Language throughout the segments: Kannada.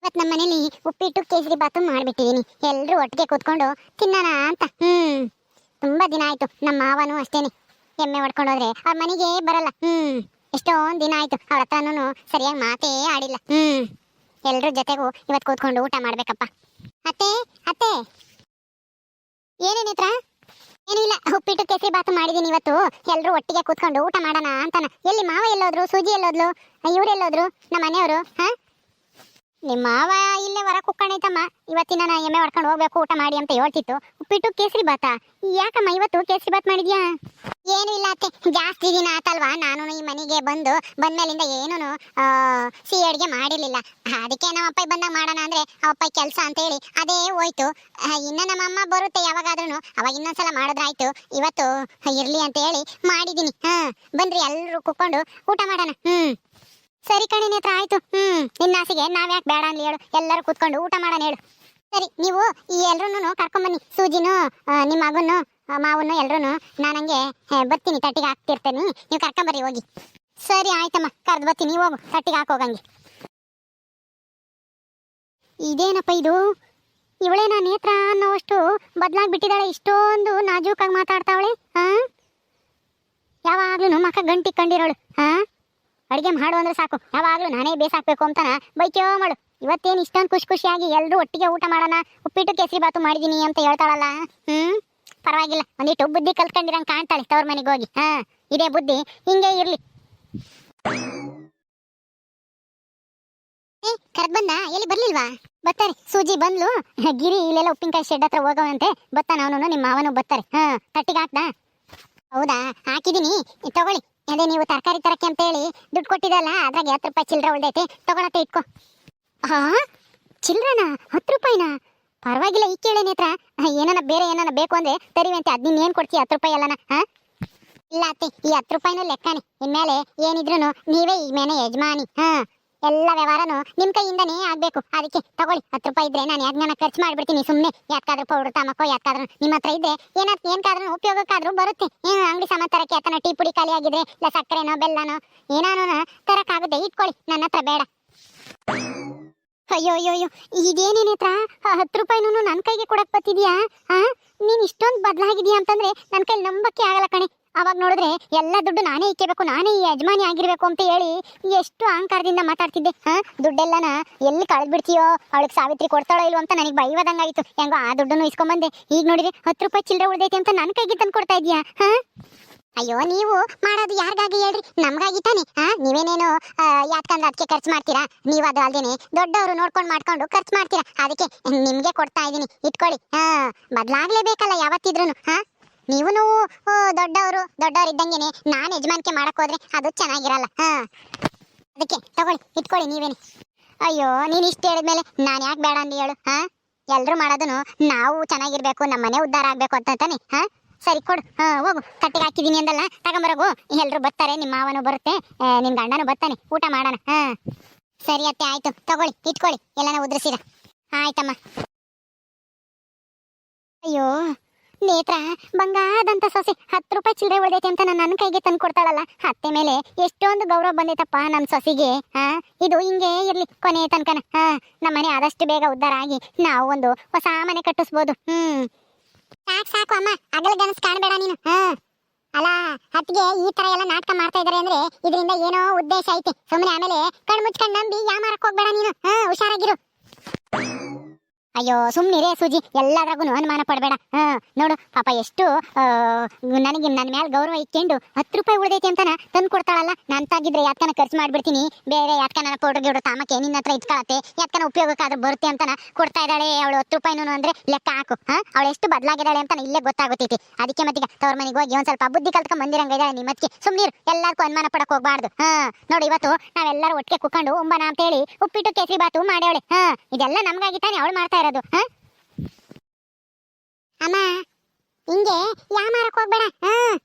ಇವತ್ತು ನಮ್ಮ ಮನೇಲಿ ಉಪ್ಪಿಟ್ಟು ಕೇಸರಿ ಬಾತು ಮಾಡ್ಬಿಟ್ಟಿದೀನಿ. ಎಲ್ರು ಒಟ್ಟಿಗೆ ಕೂತ್ಕೊಂಡು ತಿನ್ನೋಣ ಅಂತ. ತುಂಬಾ ದಿನ ಆಯ್ತು. ನಮ್ಮ ಮಾವನು ಅಷ್ಟೇನೆ ಎಮ್ಮೆ ಹೊಡ್ಕೊಂಡೋದ್ರೆ ಅವ್ರ ಮನೆಗೆ ಬರಲ್ಲ. ಎಷ್ಟೊಂದ್ ದಿನ ಆಯ್ತು. ಅವ್ರ ಹತ್ರನೂ ಸರಿಯಾಗಿ ಮಾತೇ ಆಡಿಲ್ಲ. ಎಲ್ರ ಜೊತೆಗೂ ಇವತ್ತು ಕೂತ್ಕೊಂಡು ಊಟ ಮಾಡ್ಬೇಕಪ್ಪ. ಅತ್ತೆ ಅತ್ತೆ, ಏನೇನಿತ್ರ? ಏನೂ ಇಲ್ಲ, ಉಪ್ಪಿಟ್ಟು ಕೇಸರಿ ಬಾತು ಮಾಡಿದೀನಿ ಇವತ್ತು. ಎಲ್ರು ಒಟ್ಟಿಗೆ ಕೂತ್ಕೊಂಡು ಊಟ ಮಾಡೋಣ ಅಂತಾನ. ಎಲ್ಲಿ ಮಾವ ಎಲ್ಲೋದ್ರು, ಸೂಜಿ ಎಲ್ಲೋದ್ಲು, ಇವ್ರೆಲ್ಲೋದ್ರು ನಮ್ಮ ಮನೆಯವರು? ನಿಮ್ಮ ಮಾವ ಇಲ್ಲೇ ಹೊರ ಕುಕ್ಕಣೈತಮ್ಮ. ಇವತ್ತಿನ ನಾ ಎಮ್ಮೆ ಹೊಡ್ಕೊಂಡು ಹೋಗ್ಬೇಕು ಊಟ ಮಾಡಿ ಅಂತ ಹೇಳ್ತಿತ್ತು. ಉಪ್ಪಿಟ್ಟು ಕೇಸರಿ ಬಾತ ಯಾಕಮ್ಮ ಇವತ್ತು ಕೇಸರಿ ಬಾತ್ ಮಾಡಿದ್ಯಾ? ಏನು ಇಲ್ಲ ಅತ್ತೆ, ಜಾಸ್ತಿ ದಿನ ಆತಲ್ವಾ ನಾನು ಈ ಮನೆಗೆ ಬಂದ್ಮೇಲಿಂದ ಏನೂ ಸಿಹಿ ಅಡುಗೆ ಮಾಡಿರ್ಲಿಲ್ಲ. ಅದಕ್ಕೆ ನಮ್ಮ ಅಪ್ಪ ಬಂದಾಗ ಮಾಡೋಣ ಅಂದ್ರೆ ಅವಪ್ಪ ಕೆಲಸ ಅಂತ ಹೇಳಿ ಅದೇ ಹೋಯ್ತು. ಇನ್ನ ನಮ್ಮ ಅಮ್ಮ ಬರುತ್ತೆ ಯಾವಾಗಾದ್ರೂ, ಅವಾಗ ಇನ್ನೊಂದ್ಸಲ ಮಾಡಿದ್ರಾಯ್ತು. ಇವತ್ತು ಇರ್ಲಿ ಅಂತ ಹೇಳಿ ಮಾಡಿದೀನಿ. ಬನ್ರಿ ಎಲ್ರು ಕುತ್ಕೊಂಡು ಊಟ ಮಾಡೋಣ. ಸರಿ ಕಣೆ ನೇತ್ರ, ಆಯ್ತು. ನಿನ್ನ ಆಸೆಗೆ ನಾವ್ಯಾಕೆ ಬೇಡ ಅನ್ಲಿ ಹೇಳು. ಎಲ್ಲರೂ ಕೂತ್ಕೊಂಡು ಊಟ ಮಾಡೋಣ ಹೇಳು. ಸರಿ, ನೀವು ಈ ಎಲ್ರೂ ಕರ್ಕೊಂಬನ್ನಿ. ಸೂಜಿನೂ ನಿಮ್ಮ ಮಗನ್ನು ಮಾವನ್ನು ಎಲ್ರೂ ನಾನಂಗೆ ಬರ್ತೀನಿ, ತಟ್ಟಿಗೆ ಹಾಕ್ತಿರ್ತೇನೆ. ನೀವು ಕರ್ಕೊಂಬರ್ರಿ ಹೋಗಿ. ಸರಿ ಆಯ್ತಮ್ಮ, ಕರ್ದು ಬರ್ತೀನಿ. ಹೋಗು, ತಟ್ಟಿಗೆ ಹಾಕೋಗಂಗೆ. ಇದೇನಪ್ಪ ಇದು? ಇವಳೇನ ನೇತ್ರ ಅನ್ನೋಷ್ಟು ಬದಲಾಗ್ಬಿಟ್ಟಿದ್ದಾಳೆ. ಇಷ್ಟೊಂದು ನಾಜೂಕಾಗಿ ಮಾತಾಡ್ತಾವಳೆ. ಯಾವಾಗ್ಲೂ ಮಕ್ಕ ಗಂಟಿ ಕಂಡಿರೋಳು. ಅಡುಗೆ ಮಾಡು ಅಂದ್ರೆ ಸಾಕು, ಯಾವಾಗಲೂ ನಾನೇ ಬೇಸಾಕ್ಬೇಕು ಅಂತಾನ ಬೈಕ್ಯೋ ಮಾಡು. ಇವತ್ತೇನು ಇಷ್ಟೊಂದು ಖುಷಿಯಾಗಿ ಎಲ್ಲರೂ ಒಟ್ಟಿಗೆ ಊಟ ಮಾಡೋಣ, ಉಪ್ಪಿಟ್ಟು ಕೇಸರಿ ಬಾತು ಮಾಡಿದೀನಿ ಅಂತ ಹೇಳ್ತಾಳಲ್ಲ. ಪರವಾಗಿಲ್ಲ, ಒಂದಿಟ್ಟು ಬುದ್ಧಿ ಕಲ್ತ್ಕೊಂಡಿರಂಗೆ ಕಾಣ್ತಾಳೆ ತವ್ರ ಮನೆಗೆ ಹೋಗಿ. ಇದೇ ಬುದ್ಧಿ ಹಿಂಗೆ ಇರ್ಲಿ. ಕರೆದ್ ಬಂದ? ಎಲ್ಲಿ ಬರ್ಲಿಲ್ವಾ? ಬರ್ತಾರೆ, ಸೂಜಿ ಬಂದ್ಲು. ಗಿರಿ ಇಲ್ಲೆಲ್ಲ ಉಪ್ಪಿನಕಾಯಿ ಶೆಡ್ ಹತ್ರ ಹೋಗೋವಂತೆ. ಬರ್ತಾನ ಅವನು, ನಿಮ್ಮ ಮಾವನು ಬರ್ತಾರೆ. ತಟ್ಟಿಗೆ ಹಾಕ್ದ? ಹೌದಾ, ಹಾಕಿದೀನಿ, ತಗೊಳ್ಳಿ. ಅದೇ ನೀವು ತರಕಾರಿ ತರಕ್ಕೆ ಅಂತ ಹೇಳಿ ದುಡ್ಡು ಕೊಟ್ಟಿದಲ್ಲ, ಅದ್ರಾಗ 10 ರೂಪಾಯಿ ಚಿಲ್ಲರೆ ಉಳ್ದೈತೆ, ತಗೊಳತ್ತೆ, ಇಟ್ಕೋ. ಚಿಲ್ರನ 10 ರೂಪಾಯಿನ? ಪರವಾಗಿಲ್ಲ, ಈ ಕೇಳಿ ನೇತ್ರ. ಏನಾನ ಬೇರೆ ಏನಾನ ಬೇಕು ಅಂದ್ರೆ ತರಿವಂತೆ. ಅದ್ ನೀನ್ ಏನ್ ಕೊಡ್ತೀಯ 10 ರೂಪಾಯಿ ಎಲ್ಲನ? ಇಲ್ಲ ಅತ್ತೆ, ಈ 10 ರೂಪಾಯಿನೂ ಲೆಕ್ಕನೆ. ಇನ್ಮೇಲೆ ಏನಿದ್ರು ನೀವೇ ಈ ಮನೆ ಯಜಮಾನಿ. ಎಲ್ಲ ವ್ಯವಹಾರನು ನಿಮ್ ಕೈಯಿಂದನೇ ಆಗ್ಬೇಕು. ಅದಕ್ಕೆ ತಗೊಳ್ಳಿ, 10 ರೂಪಾಯಿ ಇದ್ರೆ ನಾನು ಯಾಕೆ ಖರ್ಚು ಮಾಡ್ಬಿಡ್ತೀನಿ ಸುಮ್ಮನೆ. ಯಾಕಾದ್ರೂ ಪೌಡರ್ ತಾಮಕ್ಕೋ ಯಾಕಾದ್ರೂ ನಿಮ್ಮ ಹತ್ರ ಇದ್ರೆ ಏನ್ಕಾದ್ರೂ ಉಪಯೋಗಕ್ಕಾದ್ರೂ ಬರುತ್ತೆ. ಏನು ಅಂಗಡಿ ಸಾಮಾನು ತರಕ್ಕೆ ಆತನ ಟೀ ಪುಡಿ ಖಾಲಿ ಆಗಿದ್ರೆ, ಇಲ್ಲ ಸಕ್ಕರೆನೋ ಬೆಲ್ಲನೋ ಏನಾನು ತರಕ್ಕಾಗುತ್ತೆ, ಇಟ್ಕೊಳ್ಳಿ, ನನ್ನ ಹತ್ರ ಬೇಡ. ಅಯ್ಯೋ ಅಯ್ಯೋ ಅಯ್ಯೋ, ಇದೇನೇನ ಹತ್ರ 10 ರೂಪಾಯಿನೂ ನನ್ನ ಕೈಗೆ ಕೊಡಕ್ ಬತ್ತಿದ್ಯಾ? ನೀನ್ ಇಷ್ಟೊಂದು ಬದಲಾಗಿದ್ಯಾ ಅಂತಂದ್ರೆ ನನ್ನ ಕೈ ನಂಬಕ್ಕೆ ಆಗಲ್ಲ ಕಣೆ. ಅವಾಗ ನೋಡಿದ್ರೆ ಎಲ್ಲ ದುಡ್ಡು ನಾನೇ ಇಕ್ಕಬೇಕು, ನಾನೇ ಈ ಯಜಮಾನಿ ಆಗಿರ್ಬೇಕು ಅಂತ ಹೇಳಿ ಎಷ್ಟು ಅಹಂಕಾರದಿಂದ ಮಾತಾಡ್ತಿದ್ದೆ. ದುಡ್ಡೆಲ್ಲನ ಎಲ್ಲಿ ಕಳೆದ್ಬಿಡ್ತೀಯೋ, ಅವಳಿಗೆ ಸಾವಿತ್ರಿ ಕೊಡ್ತಾಳೋ ಇಲ್ವೋ ಅಂತ ನನಗೆ ಬೈವದಂಗಾಯ್ತು. ಹೆಂಗೋ ಆ ದುಡ್ಡನ್ನು ಇಸ್ಕೊಂಬಂದೆ. ಈಗ ನೋಡಿದ್ರೆ 10 ರೂಪಾಯಿ ಚಿಲ್ಲರೆ ಉಳ್ದೈತೆ ಅಂತ ನನ್ನ ಕೈಗೆ ತಂದು ಕೊಡ್ತಾ ಇದೀಯಾ? ಅಯ್ಯೋ, ನೀವು ಮಾಡೋದು ಯಾರಿಗಾಗಿ ಹೇಳ್ರಿ? ನಮ್ಗಾಗಿ ತಾನೆ. ನೀವೇನೇನು ಯಾಕಂದ್ರೆ ಅದಕ್ಕೆ ಖರ್ಚು ಮಾಡ್ತೀರಾ? ನೀವು ಅದು ಅಲ್ದೇನೆ ದೊಡ್ಡವರು ನೋಡ್ಕೊಂಡು ಮಾಡ್ಕೊಂಡು ಖರ್ಚು ಮಾಡ್ತೀರಾ. ಅದಕ್ಕೆ ನಿಮ್ಗೆ ಕೊಡ್ತಾ ಇದೀನಿ, ಇಟ್ಕೊಳ್ಳಿ. ಬದಲಾಗ್ಲೇಬೇಕಲ್ಲ ಯಾವತ್ತಿದ್ರು. ನೀವು ದೊಡ್ಡವರಿದ್ದಂಗೆನೆ ನಾನು ಯಜಮಾನಿಕೆ ಮಾಡಕ್ ಹೋದ್ರೆ ಅದು ಚೆನ್ನಾಗಿರಲ್ಲ. ಅದಕ್ಕೆ ತಗೊಳ್ಳಿ, ಇಟ್ಕೊಳ್ಳಿ ನೀವೇನೆ. ಅಯ್ಯೋ, ನೀನ್ ಇಷ್ಟು ಹೇಳಿದ್ಮೇಲೆ ನಾನು ಯಾಕೆ ಬೇಡ ಅಂದಿ ಹೇಳು? ಎಲ್ರು ಮಾಡೋದನ್ನು ನಾವು ಚೆನ್ನಾಗಿರ್ಬೇಕು, ನಮ್ಮ ಮನೆ ಉದ್ಧಾರ ಆಗ್ಬೇಕು ಅಂತ ತಾನೆ. ಸರಿ ಕೊಡು, ಹೋಗು. ತಟ್ಟಿಗೆ ಹಾಕಿದೀನಿ ಅಂದಲ್ಲ, ತಗೊಂಬರೋಗು. ಎಲ್ರು ಬರ್ತಾರೆ, ನಿಮ್ಮ ಮಾವನು ಬರುತ್ತೆ, ನಿನ್ ಗಂಡನು ಬರ್ತಾನೆ, ಊಟ ಮಾಡೋಣ. ಸರಿ ಅತ್ತೆ, ಆಯ್ತು, ತಗೊಳ್ಳಿ, ಇಟ್ಕೊಳ್ಳಿ. ಎಲ್ಲನ ಉದ್ರಿಸಿರ? ಆಯ್ತಮ್ಮ. ಅಯ್ಯೋ ನೇತ್ರ, ಬಂಗಾದಂತ ಸೊಸೆ 10 ರೂಪಾಯಿ ಚಿಲ್ಲರೆ ಉಳ್ದೈತೆ ಅಂತ ನನ್ನ ಕೈಗೆ ತಂದು ಕೊಡ್ತಾಳಲ್ಲ. ಅತ್ತೆ ಮೇಲೆ ಎಷ್ಟೊಂದು ಗೌರವ ಬಂದೈತಪ್ಪ ನಮ್ಮ ಸೊಸೆಗೆ. ಇದು ಹಿಂಗೆ ಇರ್ಲಿ ಕೊನೆ ತನಕನ. ನಮ್ಮನೆ ಆದಷ್ಟು ಬೇಗ ಉದ್ಧಾರ ಆಗಿ ನಾವು ಒಂದು ಹೊಸ ಮನೆ ಕಟ್ಟಿಸ್ಬೋದು. ಸಾಕು ಅಮ್ಮ, ಅಗಲ ಗನಸ್ ಕಾಣಬೇಡ ನೀನು. ಅಲ್ಲ, ಅತ್ತಿಗೆ ಈ ತರ ಎಲ್ಲ ನಾಟಕ ಮಾಡ್ತಾ ಇದಾರೆ ಅಂದ್ರೆ ಇದರಿಂದ ಏನೋ ಉದ್ದೇಶ ಐತೆ. ಸುಮ್ಮನೆ ಆಮೇಲೆ ಕಣ್ ಮುಚ್ಕೊಂಡು ನಂಬಿ ಯಾಮಾರಕ್ ಹೋಗ್ಬೇಡ ನೀನು. ಹುಷಾರಾಗಿರು. ಅಯ್ಯೋ ಸುಮ್ನಿರೇ ಸೂಜಿ, ಎಲ್ಲಾದ್ರಾಗೂ ಅನುಮಾನ ಪಡಬೇಡ. ನೋಡು ಪಾಪ ಎಷ್ಟು ನನಗೆ ನನ್ನ ಮೇಲೆ ಗೌರವ ಇಟ್ಕೊಂಡು 10 ರೂಪಾಯಿ ಉಳಿದೈತಿ ಅಂತಾನ ತಂದು ಕೊಡ್ತಾಳಲ್ಲ. ನಾನು ತಾಗಿದ್ರೆ ಯಾಕನ ಖರ್ಚು ಮಾಡ್ಬಿಡ್ತೀನಿ, ಬೇರೆ ಯಾಕನ ಪೌಡರ್ ಗಿಡ ತಾಮಕ್ಕೆ ನಿನ್ನ ಹತ್ರ ಇಟ್ಕೊಳತ್ತೆ, ಯಾಕನ ಉಪಯೋಗಕ್ಕಾದ್ರೂ ಬರುತ್ತೆ ಅಂತಾನ ಕೊಡ್ತಾ ಇದ್ದಾಳೆ ಅವಳು. 10 ರೂಪಾಯಿನೂ ಅಂದ್ರೆ ಲೆಕ್ಕ ಹಾಕು. ಅವಳು ಎಷ್ಟು ಬದಲಾಗಿದ್ದಾಳೆ ಅಂತ ಇಲ್ಲೇ ಗೊತ್ತಾಗುತ್ತೈತಿ. ಅದಕ್ಕೆ ಮತ್ತೀಗ ತವ್ರ ಮನೆಗೆ ಹೋಗಿ ಒಂದ್ ಸ್ವಲ್ಪ ಬುದ್ಧಿ ಕಲ್ತ್ಕೊಂಡ್ ಬಂದಿರಂಗ ಇದ್ದಾಳೆ ನಿಮ್ಮಕ್ಕೆ. ಸುಮ್ನೀರು, ಎಲ್ಲಾರ್ಗೂ ಅನುಮಾನ ಪಡಕ್ ಹೋಗ್ಬಾರ್ದು. ನೋಡಿ, ಇವತ್ತು ನಾವೆಲ್ಲರೂ ಒಟ್ಟಿಗೆ ಕುತ್ಕೊಂಡು ಉಂಬನ ಅಂತ ಹೇಳಿ ಉಪ್ಪಿಟ್ಟು ಕೇಸರಿ ಬಾತು ಮಾಡ್ಯವಳೆ. ಇದೆಲ್ಲ ನಮ್ಗಾಗಿ ತಾನೆ ಅವಳು ಮಾಡ್ತಾ ಇರೋದು. ಅಮ್ಮ, ಹಿಂಗೆ ಯಾಮಾರಕ್ ಹೋಗ್ಬೇಡ.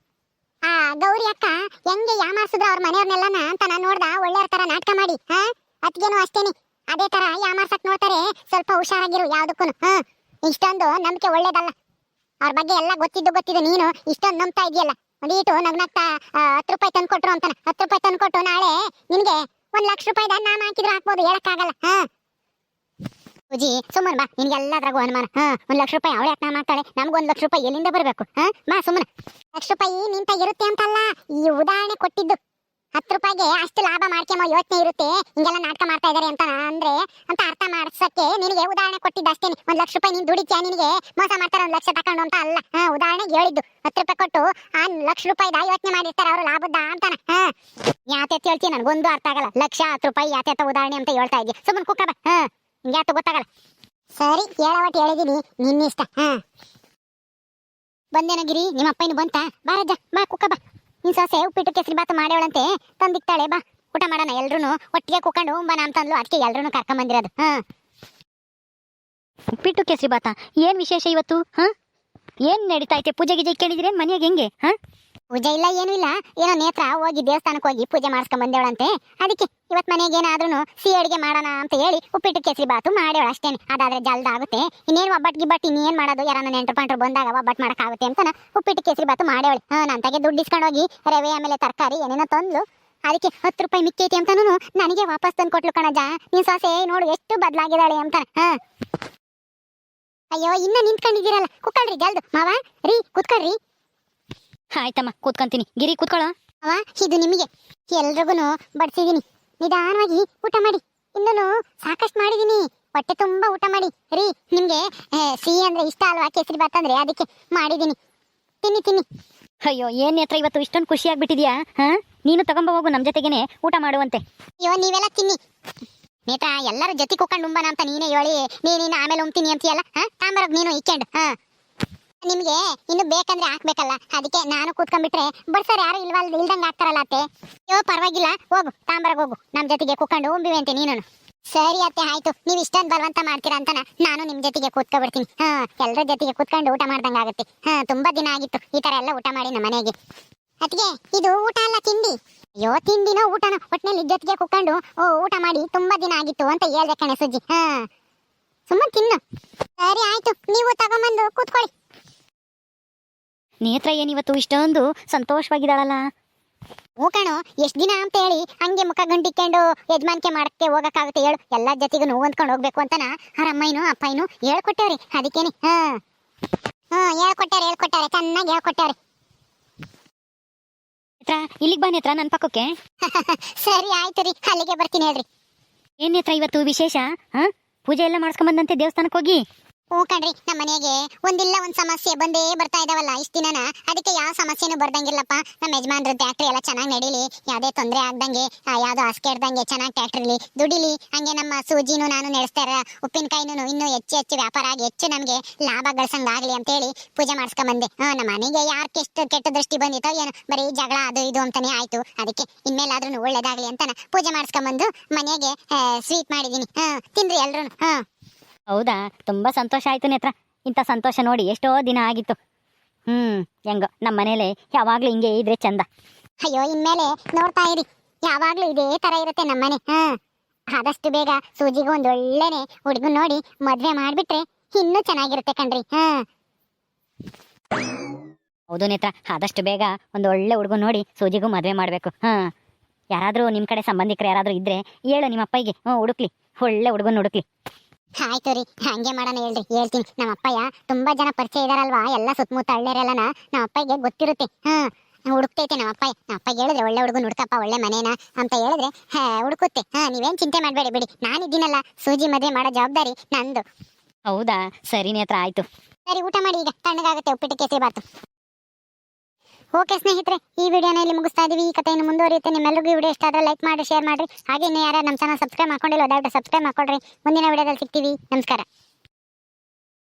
ಆ ಗೌರಿ ಅಕ್ಕ ಹೆಂಗೆ ಯಾಮಾರ್ಸಿದ್ರು ಅವ್ರ ಮನೆಯವ್ರನ್ನೆಲ್ಲನ ಅಂತ ನಾನು ನೋಡ್ದ. ಒಳ್ಳೆಯವ್ರ ತರ ನಾಟಕ ಮಾಡಿ ಅತ್ಗೇನು ಅಷ್ಟೇನಿ ಅದೇ ತರ ಯಾಮಾರ್ಸಕ್ ನೋಡ್ತಾರೆ. ಸ್ವಲ್ಪ ಹುಷಾರಾಗಿರು ಯಾವ್ದಕ್ಕೂ. ಇಷ್ಟೊಂದು ನಂಬಿಕೆ ಒಳ್ಳೇದಲ್ಲ. ಅವ್ರ ಬಗ್ಗೆ ಎಲ್ಲ ಗೊತ್ತಿದ್ದು ನೀನು ಇಷ್ಟೊಂದು ನಂಬ್ತಾ ಇದೆಯಲ್ಲ. ಒಂದೀಟು ನಗ್ನಗ್ತಾ 10 ರೂಪಾಯಿ ತಂದು ಕೊಟ್ರು ಅಂತಾನೆ. 10 ರೂಪಾಯಿ ತಂದು ಕೊಟ್ಟು ನಾಳೆ ನಿನ್ಗೆ 1 ಲಕ್ಷ ರೂಪಾಯಿ ನಾಮ ಹಾಕಿದ್ರು ಹಾಕ್ಬೋದು, ಹೇಳಕ್ಕಾಗಲ್ಲ. ಪೂಜಿ ಸುಮ್ಮನೆ ಬಾ, ನಿನ್ಗೆಲ್ಲದ್ರಾಗೂ ಅನುಮಾನ. 1 ಲಕ್ಷ ರೂಪಾಯಿ ಅವಳೆ ಯಾಕೆ ಮಾಡ್ತಾಳೆ, ನಮ್ಗೆ 1 ಲಕ್ಷ ರೂಪಾಯಿ ಎಲ್ಲಿಂದ ಬರ್ಬೇಕು? ಬಾ ಸುಮ್ಮನೆ. 1 ಲಕ್ಷ ರೂಪಾಯಿ ನಿಂತ ಇರುತ್ತೆ ಅಂತಲ್ಲ, ಈ ಉದಾಹರಣೆ ಕೊಟ್ಟಿದ್ದು. 10 ರೂಪಾಯಿಗೆ ಅಷ್ಟು ಲಾಭ ಮಾಡ್ಕೊಂಬೋ ಯೋಚನೆ ಇರುತ್ತೆ, ಹಿಂಗೆಲ್ಲ ನಾಟಕ ಮಾಡ್ತಾ ಇದಾರೆ ಅಂತ ಅಂದ್ರೆ ಅಂತ ಅರ್ಥ ಮಾಡ್ಸಕ್ಕೆ ನಿನಗೆ ಉದಾಹರಣೆ ಕೊಟ್ಟಿದ್ದು ಅಷ್ಟೇನೆ. 1 ಲಕ್ಷ ರೂಪಾಯಿ ನೀನ್ ದುಡಿತ್ಯಾ, ನಿನಗೆ ಮೋಸ ಮಾಡ್ತಾರೆ 1 ಲಕ್ಷ ತಕೊಂಡು ಅಂತ ಅಲ್ಲ. ಉದಾಹರಣೆಗೆ ಹೇಳಿದ್ದು 10 ರೂಪಾಯಿ ಕೊಟ್ಟು 1 ಲಕ್ಷ ರೂಪಾಯಿದ ಯೋಚನೆ ಮಾಡಿರ್ತಾರೆ ಅವರು ಲಾಭದ ಅಂತಾನ. ಯಾತೆ ಹೇಳ್ತೀಯ, ನನಗೊಂದು ಅರ್ಥ ಆಗಲ್ಲ. 1 ಲಕ್ಷ 10 ರೂಪಾಯಿ ಯಾತೆ ಉದಾಹರಣೆ ಅಂತ ಹೇಳ್ತಾ ಇದ್ದೆ. ಸುಮ್ಮನೆ ಕುಕ್ಕ ಬಾ. ಹಿಂಗೆ ಯಾತ ಗೊತ್ತಾಗಲ್ಲ. ಸರಿ, ಹೇಳವಟ್ಟು ಹೇಳಿದೀನಿ, ನಿನ್ನಿಷ್ಟ. ಬಂದೇನಗಿರಿ, ನಿಮ್ಮ ಅಪ್ಪಯ್ಯನು ಬಂತ? ಬಾರಜ್ಜ, ಬಾ ಕುಕ್ಕ ಬಾ. ನಿನ್ ಸೊಸೆ ಉಪ್ಪಿಟ್ಟು ಕೇಸರಿ ಬಾತು ಮಾಡ್ಯವಳಂತೆ, ತಂದಿಕ್ತಾಳೆ. ಬಾ ಊಟ ಮಾಡೋಣ ಎಲ್ರು ಒಟ್ಟಿಗೆ ಕುಕೊಂಡು ಉಂಬನ ಅಂತಂದ್ಲು, ಅದಕ್ಕೆ ಎಲ್ರು ಕರ್ಕೊಂಡ್ ಬಂದಿರೋದು. ಉಪ್ಪಿಟ್ಟು ಕೇಸರಿ ಬಾತ, ಏನ್ ವಿಶೇಷ ಇವತ್ತು? ಏನ್ ನಡೀತಾ ಐತೆ? ಪೂಜೆ ಗೀಜೆ ಕೇಳಿದ್ರೆ ಮನೆಯಾಗ ಹೆಂಗೆ? ಪೂಜೆ ಇಲ್ಲ, ಏನು ಇಲ್ಲ. ಏನೋ ನೇತ್ರ ಹೋಗಿ ದೇವಸ್ಥಾನಕ್ಕೆ ಹೋಗಿ ಪೂಜೆ ಮಾಡಿಸ್ಕೊಂಡ್ ಬಂದೇವಳಂತೆ, ಅದಕ್ಕೆ ಇವತ್ ಮನೆಗೆ ಏನಾದ್ರೂ ಸಿಹಿ ಅಡಿಗೆ ಮಾಡೋಣ ಅಂತ ಹೇಳಿ ಉಪ್ಪಿಟ್ಟು ಕೇಸರಿ ಬಾತು ಮಾಡ್ಯವಳ ಅಷ್ಟೇನೆ. ಅದಾದ್ರೆ ಜಲ್ದ ಆಗುತ್ತೆ. ಇನ್ನೇನು ಒಬ್ಬಟ್ಟು ಗಿಬ್ಬಟ್ಟು ಇನ್ನೇನ್ ಮಾಡೋದು, ಯಾರನ್ನ ನೆಂಟರು ಪಂಟರು ಬಂದಾಗ ಒಬ್ಬಟ್ಟು ಮಾಡಕ್ಕಾಗುತ್ತೆ ಅಂತ ಉಪ್ಪಿಟ್ಟು ಕೇಸರಿ ಬಾತು ಮಾಡ್ಯವಳು. ನಂತಾಗೆ ದುಡ್ಡು ಇಸ್ಕೊಂಡು ಹೋಗಿ ರವೆ ಆಮೇಲೆ ತರಕಾರಿ ಏನೇನೋ ತಂದ್ಲು, ಅದಕ್ಕೆ 10 ರೂಪಾಯಿ ಮಿಕ್ಕೈತಿ ಅಂತಾನು ನನಗೆ ವಾಪಸ್ ತಂದು ಕೊಟ್ಲು ಕಣಜ. ನಿನ್ ಸೊಸೆ ನೋಡು ಎಷ್ಟು ಬದಲಾಗಿದ್ದಾಳೆ ಅಂತ. ಅಯ್ಯೋ, ಇನ್ನ ನಿಂತ್ಕೊಂಡಿದ್ದೀರಲ್ಲ, ಕುಕ್ಕಳ್ರಿ ಜಲ್ದು. ಮಾವ ರೀ, ಕುತ್ಕೊಳ್ರಿ. ಆಯ್ತಮ್ಮ, ಕೂತ್ಕೊಂತೀನಿ. ಗಿರಿ ಕೂತ್ಕೊಳ್ಳೋ. ಅವ, ಇದು ನಿಮಗೆ ಎಲ್ರಿಗೂ ಬಡಿಸಿದೀನಿ. ನಿಧಾನವಾಗಿ ಊಟ ಮಾಡಿ. ಇನ್ನೂ ಸಾಕಷ್ಟು ಮಾಡಿದೀನಿ, ಹೊಟ್ಟೆ ತುಂಬಾ ಊಟ ಮಾಡಿ. ರೀ, ನಿಮ್ಗೆ ಸಿಹಿ ಅಂದ್ರೆ ಇಷ್ಟ ಅಲ್ವಾ, ಕೇಸರಿ ಬಾತ್ ಅಂದ್ರೆ, ಅದಕ್ಕೆ ಮಾಡಿದೀನಿ. ತಿನ್ನಿ ತಿನ್ನಿ. ಅಯ್ಯೋ, ಏನ್ ನೇತ್ರ ಇವತ್ತು ಇಷ್ಟೊಂದು ಖುಷಿ ಆಗ್ಬಿಟ್ಟಿದ್ಯಾ? ನೀನು ತಗೊಂಬ ಹೋಗು, ನಮ್ ಜೊತೆಗೇನೆ ಊಟ ಮಾಡುವಂತೆ. ಅಯ್ಯೋ, ನೀವೆಲ್ಲ ತಿನ್ನಿ. ನೇತ್ರ ಎಲ್ಲರೂ ಜೊತೆ ಕುಕ್ಕೊಂಡು ಉಂಬನ ಅಂತ ನೀನೇ ಹೇಳಿ, ನೀನು ಆಮೇಲೆ ಉಂಬ್ತೀನಿ ಅಂತೀಯಲ್ಲ. ತಾಂಬರೋಗ್ ನೀನು ಇಕ್ಕೊಂಡು. ನಿಮ್ಗೆ ಇನ್ನು ಬೇಕಂದ್ರೆ ಹಾಕ್ಬೇಕಲ್ಲ, ಅದಕ್ಕೆ ನಾನು ಕೂತ್ಕೊಂಡ್ಬಿಟ್ರೆ ಬಡ್ಸರ್ ಯಾರು ಇಲ್ದಂಗೆ ಆಗ್ತಾರಲ್ಲ ಅತ್ತೆ. ಅಯ್ಯೋ ಪರವಾಗಿಲ್ಲ, ಹೋಗು ತಾಂಬರಗ್ ಹೋಗು, ನಮ್ ಜೊತೆಗೆ ಕೂತ್ಕೊಂಡು ಉಂಬಿವೆ ಅಂತೆ ನೀನು. ಸರಿ ಅತ್ತೆ, ಆಯ್ತು. ನೀವ್ ಇಷ್ಟೊಂದು ಬಲವಂತ ಮಾಡ್ತೀರಾ ಅಂತ ನಾನು ನಿಮ್ ಜೊತೆಗೆ ಕೂತ್ಕೊಬಿಡ್ತೀನಿ. ಎಲ್ಲರ ಜೊತೆಗೆ ಕೂತ್ಕೊಂಡು ಊಟ ಮಾಡ್ದಂಗ ಆಗುತ್ತೆ. ತುಂಬಾ ದಿನ ಆಗಿತ್ತು ಈ ತರ ಎಲ್ಲ ಊಟ ಮಾಡಿ ನಮ್ಮ ಮನೆಗೆ. ಅದಕ್ಕೆ ಇದು ಊಟ ಅಲ್ಲ, ತಿಂಡಿ. ಅಯ್ಯೋ, ತಿಂಡಿನೋ ಊಟನೋ, ಒಟ್ಟಿನಲ್ಲಿ ಜೊತೆಗೆ ಕೂತ್ಕೊಂಡು ಊಟ ಮಾಡಿ ತುಂಬಾ ದಿನ ಆಗಿತ್ತು ಅಂತ ಹೇಳ್ದೆ ಕಣೆ ಸುಜ್ಜಿ. ಸುಮ್ಮನೆ ತಿನ್ನು. ಸರಿ ಆಯ್ತು, ನೀವು ತಗೊಂಬಂದು ಕೂತ್ಕೊಳ್ಳಿ. ನೇತ್ರ ಏನಿವತ್ತು ಇಷ್ಟೊಂದು ಸಂತೋಷವಾಗಿದ್ದಾಳಲ್ಲ? ಹ್ಞೂ ಕಣೋ, ಎಷ್ಟ್ ದಿನ ಅಂತ ಹೇಳಿ ಹಂಗೆ ಮುಖ ಗಂಟಿಕೊಂಡು ಯಜಮಾನಿಕೆ ಮಾಡಕ್ಕೆ ಹೋಗಕ್ಕಾಗುತ್ತೆ ಹೇಳು? ಎಲ್ಲರ ಜೊತೆಗೂ ಹೊಂದ್ಕೊಂಡು ಹೋಗ್ಬೇಕು ಅಂತನ ಅವ್ರ ಅಮ್ಮಯ್ಯನು ಅಪ್ಪಯ್ಯನು ಹೇಳ್ಕೊಟ್ಟವ್ರಿ, ಅದಕ್ಕೇನೆ. ಹೇಳ್ಕೊಟ್ಟಾರೆ, ಚೆನ್ನಾಗಿ ಹೇಳ್ಕೊಟ್ಟಾರೆ. ನೇತ್ರ, ಇಲ್ಲಿಗೆ ಬಾ ನೇತ್ರ, ನನ್ನ ಪಕ್ಕಕ್ಕೆ. ಸರಿ ಆಯ್ತು ರೀ, ಅಲ್ಲಿಗೆ ಬರ್ತೀನಿ ಹೇಳ್ರಿ. ಏನ್ ನೇತ್ರ ಇವತ್ತು ವಿಶೇಷ? ಪೂಜೆ ಎಲ್ಲ ಮಾಡಿಸ್ಕೊಂಡ್ ದೇವಸ್ಥಾನಕ್ಕೆ ಹೋಗಿ. ಹ್ಞೂ ಕಣ್ರಿ, ನಮ್ಮ ಮನೆಗೆ ಒಂದಿಲ್ಲ ಒಂದ್ ಸಮಸ್ಯೆ ಬಂದೇ ಬರ್ತಾ ಇದಾವಲ್ಲ ಇಷ್ಟ ದಿನನ, ಅದಕ್ಕೆ ಯಾವ ಸಮಸ್ಯೆನೂ ಬರ್ದಂಗಿಲ್ಲಪ್ಪ. ನಮ್ಮ ಯಜಮಾನ್ರ ಟ್ಯಾಕ್ಟ್ರಿ ಎಲ್ಲ ಚೆನ್ನಾಗಿ ನಡೀಲಿ, ಯಾವ್ದೇ ತೊಂದರೆ ಆಗ್ದಂಗೆ, ಯಾವ್ದು ಹಾಸಿಗೆ ಇಡ್ದಂಗೆ ಚೆನ್ನಾಗಿ ಟ್ಯಾಕ್ಟ್ರಿಲಿ ದುಡಿಲಿ. ಹಂಗೆ ನಮ್ಮ ಸೂಜಿನೂ ನಾನು ನಡೆಸ್ತಾರ, ಉಪ್ಪಿನಕಾಯಿನೂ ಇನ್ನೂ ಹೆಚ್ಚು ವ್ಯಾಪಾರ ಆಗಿ ಹೆಚ್ಚು ನಮ್ಗೆ ಲಾಭ ಗಳಿಸಂಗಾಗ್ಲಿ ಅಂತೇಳಿ ಪೂಜೆ ಮಾಡಿಸ್ಕೊಂಬಂದೆ. ನಮ್ಮ ಮನೆಗೆ ಯಾರ್ಕೆಷ್ಟು ಕೆಟ್ಟ ದೃಷ್ಟಿ ಬಂದಿತ್ತೋ ಏನು, ಬರೀ ಜಗಳ ಅದು ಇದು ಅಂತಾನೆ ಆಯ್ತು. ಅದಕ್ಕೆ ಇನ್ಮೇಲಾದ್ರೂ ಒಳ್ಳೇದಾಗ್ಲಿ ಅಂತ ಪೂಜೆ ಮಾಡಿಸ್ಕೊಂಬಂದು ಮನೆಗೆ ಸ್ವೀಟ್ ಮಾಡಿದೀನಿ. ತಿನ್ರಿ ಎಲ್ರು. ಹೌದಾ, ತುಂಬಾ ಸಂತೋಷ ಆಯ್ತು ನೇತ್ರ. ಇಂಥ ಸಂತೋಷ ನೋಡಿ ಎಷ್ಟೋ ದಿನ ಆಗಿತ್ತು. ಹೆಂಗೋ ನಮ್ಮ ಮನೇಲೆ ಯಾವಾಗ್ಲೂ ಹಿಂಗೆ ಇದ್ರೆ ಚಂದ. ಅಯ್ಯೋ, ಇನ್ಮೇಲೆ ನೋಡ್ತಾ ಇರಿ, ಯಾವಾಗ್ಲೂ ಇದೇ ತರ ಇರುತ್ತೆ ನಮ್ಮನೆ. ಆದಷ್ಟು ಬೇಗ ಸೂಜಿಗೂ ಒಂದ್ ಒಳ್ಳೆನೆ ಹುಡುಗನ್ ನೋಡಿ ಮದ್ವೆ ಮಾಡ್ಬಿಟ್ರೆ ಇನ್ನೂ ಚೆನ್ನಾಗಿರುತ್ತೆ ಕಣ್ರಿ. ಹೌದು ನೇತ್ರ, ಆದಷ್ಟು ಬೇಗ ಒಂದು ಒಳ್ಳೆ ಹುಡುಗನ್ ನೋಡಿ ಸೂಜಿಗೂ ಮದ್ವೆ ಮಾಡ್ಬೇಕು. ಯಾರಾದ್ರೂ ನಿಮ್ ಕಡೆ ಸಂಬಂಧಿಕರು ಯಾರಾದ್ರೂ ಇದ್ರೆ ಹೇಳು ನಿಮ್ಮ ಅಪ್ಪಯ್ಯಗೆ, ಹುಡುಕ್ಲಿ, ಒಳ್ಳೆ ಹುಡುಗನ್ ಹುಡುಕ್ಲಿ. ಆಯ್ತು ರೀ, ಹಂಗೆ ಮಾಡೋಣ ಹೇಳ್ರಿ, ಹೇಳ್ತೀನಿ. ನಮ್ಮ ಅಪ್ಪಯ್ಯ ತುಂಬಾ ಜನ ಪರಿಚಯ ಇದಾರಲ್ವಾ, ಎಲ್ಲ ಸುತ್ತಮುತ್ತ ಹಳ್ಳಿಯರೆಲ್ಲನ ನಮ್ಮ ಅಪ್ಪಯ್ಯಗೆ ಗೊತ್ತಿರುತ್ತೆ. ಹುಡುಕ್ತೈತೆ ನಮ್ಮ ಅಪ್ಪಯ್ಯ ಹೇಳಿದ್ರೆ ಒಳ್ಳೆ ಹುಡುಗನ್ ಹುಡ್ಕಪ್ಪ, ಒಳ್ಳೆ ಮನೇನ ಅಂತ ಹೇಳಿದ್ರೆ ಹುಡುಕುತ್ತೆ. ನೀವೇನ್ ಚಿಂತೆ ಮಾಡ್ಬೇಡಿ ಬಿಡಿ, ನಾನಿದ್ದೀನಲ್ಲ, ಸೂಜಿ ಮದ್ವೆ ಮಾಡೋ ಜವಾಬ್ದಾರಿ ನಂದು. ಹೌದಾ, ಸರಿ ನೇತ್ರ, ಆಯ್ತು. ಸರಿ, ಊಟ ಮಾಡಿ, ಈಗ ತಣ್ಣಗಾಗುತ್ತೆ ಉಪ್ಪಿಟ್ಟು ಕೇಸರಿ ಬಾತು. ಓಕೆ ಸ್ನೇಹಿತರೆ, ಈ ವಿಡಿಯೋನ ಇಲ್ಲಿ ಮುಗಿಸ್ತಾ ಇದೀವಿ. ಈ ಕಥೆಯನ್ನು ಮುಂದುವರಿಯುತ್ತೆ. ನಿಮ್ಮೆಲ್ಲರಿಗೂ ಈ ವಿಡಿಯೋ ಇಷ್ಟ ಆದ್ರೆ ಲೈಕ್ ಮಾಡಿ, ಶೇರ್ ಮಾಡಿ. ಹಾಗೆ ಇನ್ನು ಯಾರು ನಮ್ಮ ಚಾನಲ್ ಸಬ್ಸ್ಕ್ರೈಬ್ ಮಾಡ್ಕೊಂಡಿಲ್ಲ, ದಯವಿಟ್ಟು ಸಬ್ಸ್ಕ್ರೈಬ್ ಮಾಡ್ಕೊಳ್ರಿ. ಮುಂದಿನ ವಿಡಿಯೋದಲ್ಲಿ ಸಿಗ್ತೀವಿ. ನಮಸ್ಕಾರ.